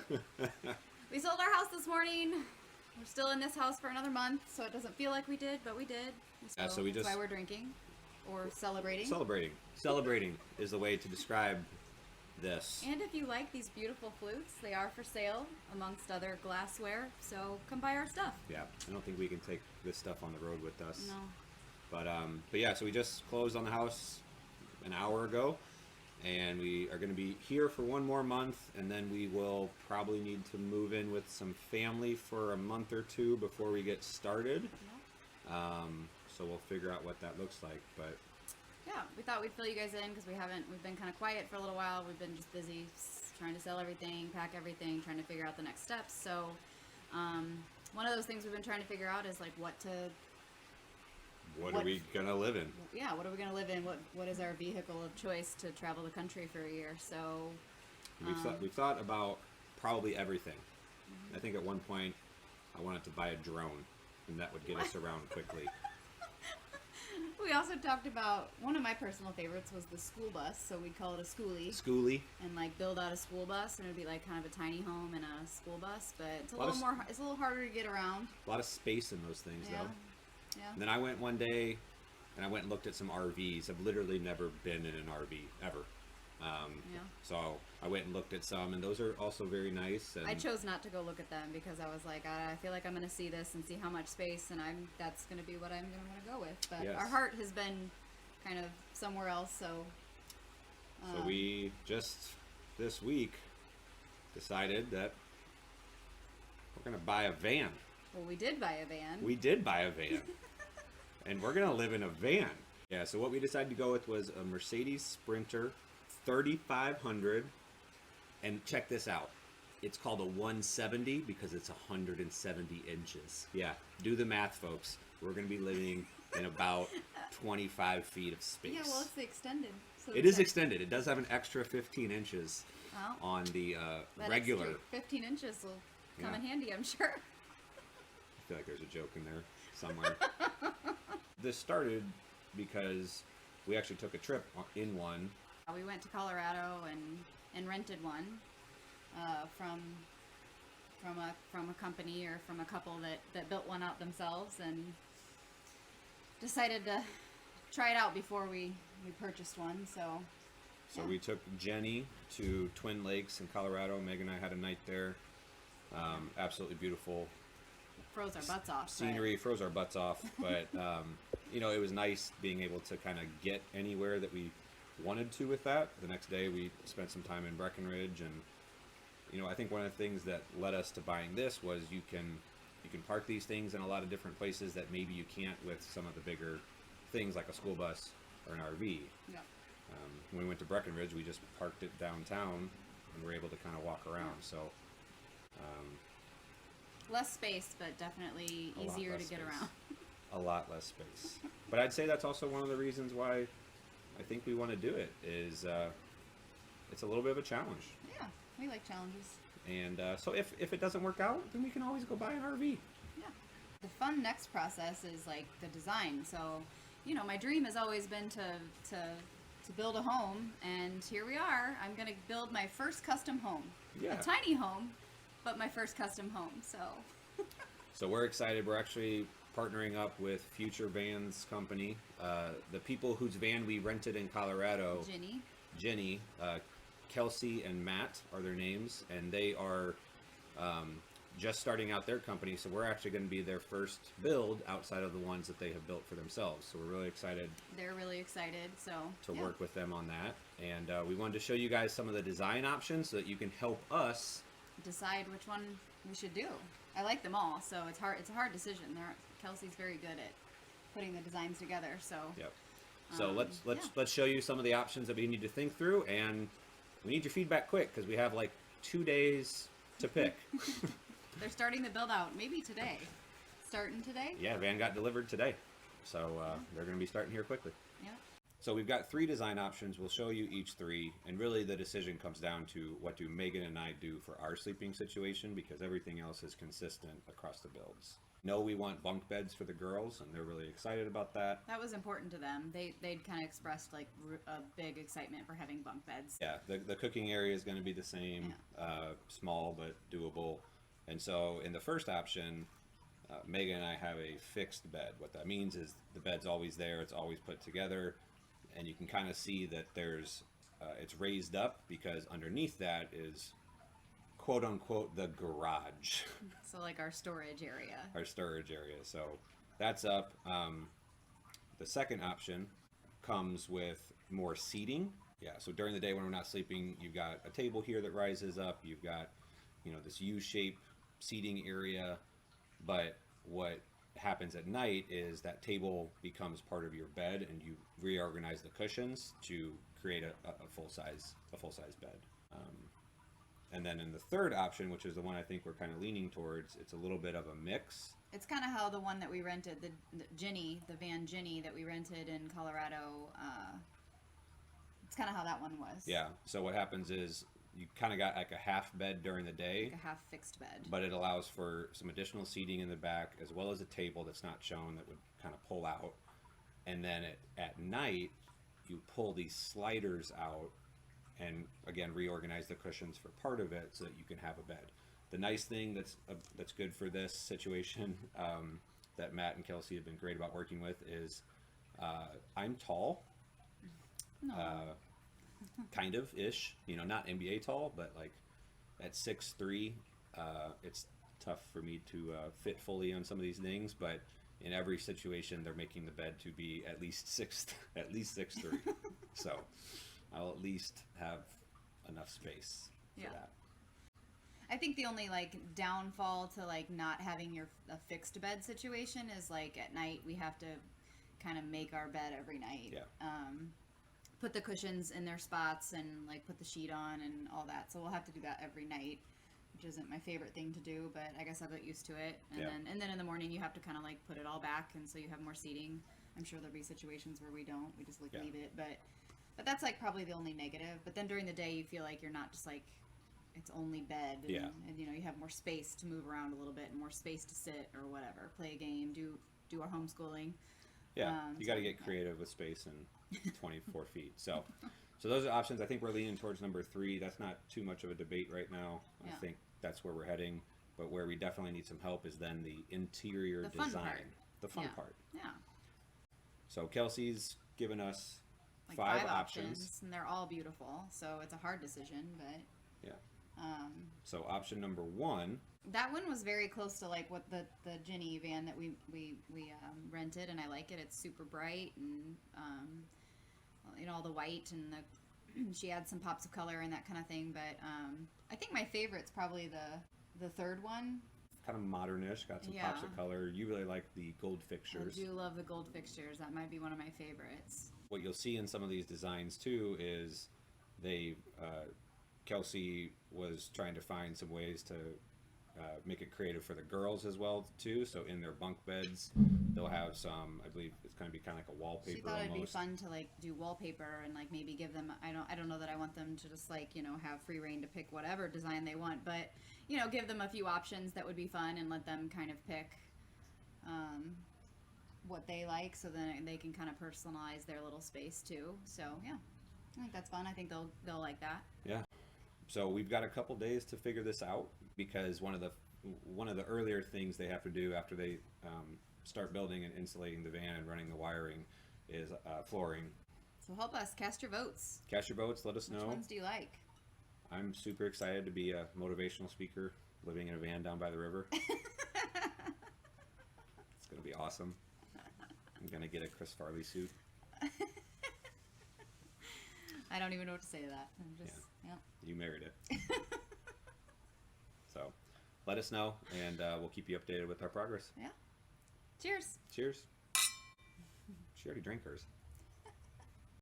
We sold our house this morning. We're still in this house for another month, so it doesn't feel like we did, but we did. So we that's just why we're drinking or celebrating. Celebrating is the way to describe this. And if you like these beautiful flutes, they are for sale amongst other glassware. So come buy our stuff. Yeah, I don't think we can take this stuff on the road with us. No. But yeah, so we just closed on the house an hour ago, and we are going to be here for one more month, and then we will probably need to move in with some family for a month or two before we get started. So we'll figure out what that looks like. But yeah, we thought we'd fill you guys in because we've been kind of quiet for a little while. We've been just busy trying to sell everything, pack everything, trying to figure out the next steps. So one of those things we've been trying to figure out is like what are we gonna live in? Yeah, what are we gonna live in? What is our vehicle of choice to travel the country for a year? So We've thought about probably everything. I think at one point I wanted to buy a drone, and that would get us around quickly. We also talked about, one of my personal favorites was the school bus, so we'd call it a schoolie. Schoolie. And like build out a school bus, and it would be like kind of a tiny home and a school bus, but it's it's a little harder to get around. A lot of space in those things, Yeah. though. Yeah. And then I went one day, and I went and looked at some RVs. I've literally never been in an RV ever. Yeah. So I went and looked at some, and those are also very nice. And I chose not to go look at them because I was like, I feel like I'm going to see this and see how much space, and that's going to be what I'm going to want to go with. But Yes. our heart has been kind of somewhere else, so. So we just this week decided that we're going to buy a van. Well, we did buy a van. We did buy a van. And we're going to live in a van. Yeah, so what we decided to go with was a Mercedes Sprinter 3500. And check this out. It's called a 170 because it's 170 inches. Yeah, do the math, folks. We're going to be living in about 25 feet of space. Yeah, well, it's the extended. So It is extended. It does have an extra 15 inches Well, on the that regular. extra 15 inches will come Yeah. in handy, I'm sure. I feel like there's a joke in there somewhere. This started because we actually took a trip in one. We went to Colorado and rented one from a company or from a couple that built one out themselves, and decided to try it out before we purchased one. So So we took Jenny to Twin Lakes in Colorado. Meg and I had a night there. Absolutely beautiful froze our butts off. scenery, froze our butts off, but you know, it was nice being able to kind of get anywhere that we wanted to with that. The next day we spent some time in Breckenridge, and you know, I think one of the things that led us to buying this was you can park these things in a lot of different places that maybe you can't with some of the bigger things like a school bus or an RV. Yeah. When we went to Breckenridge, we just parked it downtown and were able to kind of walk around. So Less space, but definitely A lot easier to less get space. around. a lot less space. But I'd say that's also one of the reasons why I think we want to do it is it's a little bit of a challenge. Yeah, we like challenges. And so if it doesn't work out, then we can always go buy an RV. Yeah. The fun next process is like the design. So, you know, my dream has always been to build a home, and here we are. I'm going to build my first custom home. Yeah. A tiny home, but my first custom home. So, So we're excited. We're actually partnering up with Future Vans Company. The people whose van we rented in Colorado, Jenny, Kelsey and Matt are their names, and they are just starting out their company. So we're actually going to be their first build outside of the ones that they have built for themselves. So we're really excited. They're really excited. So to work with them on that. And we wanted to show you guys some of the design options so that you can help us decide which one we should do. I like them all, so it's hard. It's a hard decision. Kelsey's very good at putting the designs together. So Yep. So let's show you some of the options that we need to think through, and we need your feedback quick because we have like 2 days to pick. They're starting the build out maybe today. Starting today? Yeah, van got delivered today, so they're going to be starting here quickly. Yeah. So we've got 3 design options. We'll show you each 3, and really the decision comes down to what do Megan and I do for our sleeping situation, because everything else is consistent across the builds. know we want bunk beds for the girls, and they're really excited about that. That was important to them. They'd kind of expressed like a big excitement for having bunk beds. Yeah, the cooking area is going to be the same, small but doable. And so in the first option, Megan and I have a fixed bed. What that means is the bed's always there, it's always put together, and you can kind of see that there's it's raised up because underneath that is quote unquote the garage. So like our storage area. Our storage area. So that's up. The second option comes with more seating. Yeah, so during the day when we're not sleeping, you've got a table here that rises up. You've got, this U-shaped seating area. But what happens at night is that table becomes part of your bed, and you reorganize the cushions to create a full-size bed. And then in the third option, which is the one I think we're kind of leaning towards, it's a little bit of a mix. It's kind of how the one that we rented, the van Ginny that we rented in Colorado, it's kind of how that one was. Yeah, so what happens is you kind of got like a half bed during the day. Like a half fixed bed. But it allows for some additional seating in the back, as well as a table that's not shown that would kind of pull out. And then at night, you pull these sliders out and again reorganize the cushions for part of it so that you can have a bed. The nice thing that's good for this situation that Matt and Kelsey have been great about working with is I'm tall, No. kind of ish, not NBA tall, but like at 6'3", it's tough for me to fit fully on some of these things, but in every situation they're making the bed to be at least 6'3". So I'll at least have enough space for that. I think the only like downfall to like not having a fixed bed situation is like at night we have to kind of make our bed every night. Yeah. Put the cushions in their spots and like put the sheet on and all that. So we'll have to do that every night, which isn't my favorite thing to do, but I guess I've got used to it. And then in the morning you have to kind of like put it all back, and so you have more seating. I'm sure there'll be situations where we don't. We just leave it, but that's like probably the only negative. But then during the day you feel like you're not just like it's only bed, and, and you have more space to move around a little bit, and more space to sit or whatever, play a game, do our homeschooling. Yeah, you got to get creative with space and 24 feet. So those are options. I think we're leaning towards number 3. That's not too much of a debate right now. I think that's where we're heading. But where we definitely need some help is then the interior design, the fun part. Yeah. So Kelsey's given us like 5 options, and they're all beautiful. So it's a hard decision, but so option number 1. That one was very close to like what the Ginny van that we rented, and I like it. It's super bright and all the white, and she adds some pops of color and that kind of thing. But I think my favorite's probably the third one. Kind of modernish, got some pops of color. You really like the gold fixtures. I do love the gold fixtures. That might be one of my favorites. What you'll see in some of these designs too is Kelsey was trying to find some ways to make it creative for the girls as well too. So in their bunk beds, they'll have some. I believe it's going to be kind of like a wallpaper. She thought it'd almost. be fun to like do wallpaper and like maybe give them. I don't know that I want them to just like have free reign to pick whatever design they want, but give them a few options that would be fun and let them kind of pick what they like, so then they can kind of personalize their little space too. So yeah, I think that's fun. I think they'll like that. Yeah. So we've got a couple days to figure this out, because one of the earlier things they have to do after they start building and insulating the van and running the wiring is flooring. So help us, cast your votes. Cast your votes. Let us know. Which ones do you like? I'm super excited to be a motivational speaker living in a van down by the river. It's gonna be awesome. I'm gonna get a Chris Farley suit. I don't even know what to say to that. I'm just, You married it. So, let us know, and we'll keep you updated with our progress. Yeah. Cheers. Cheers. She already drank hers.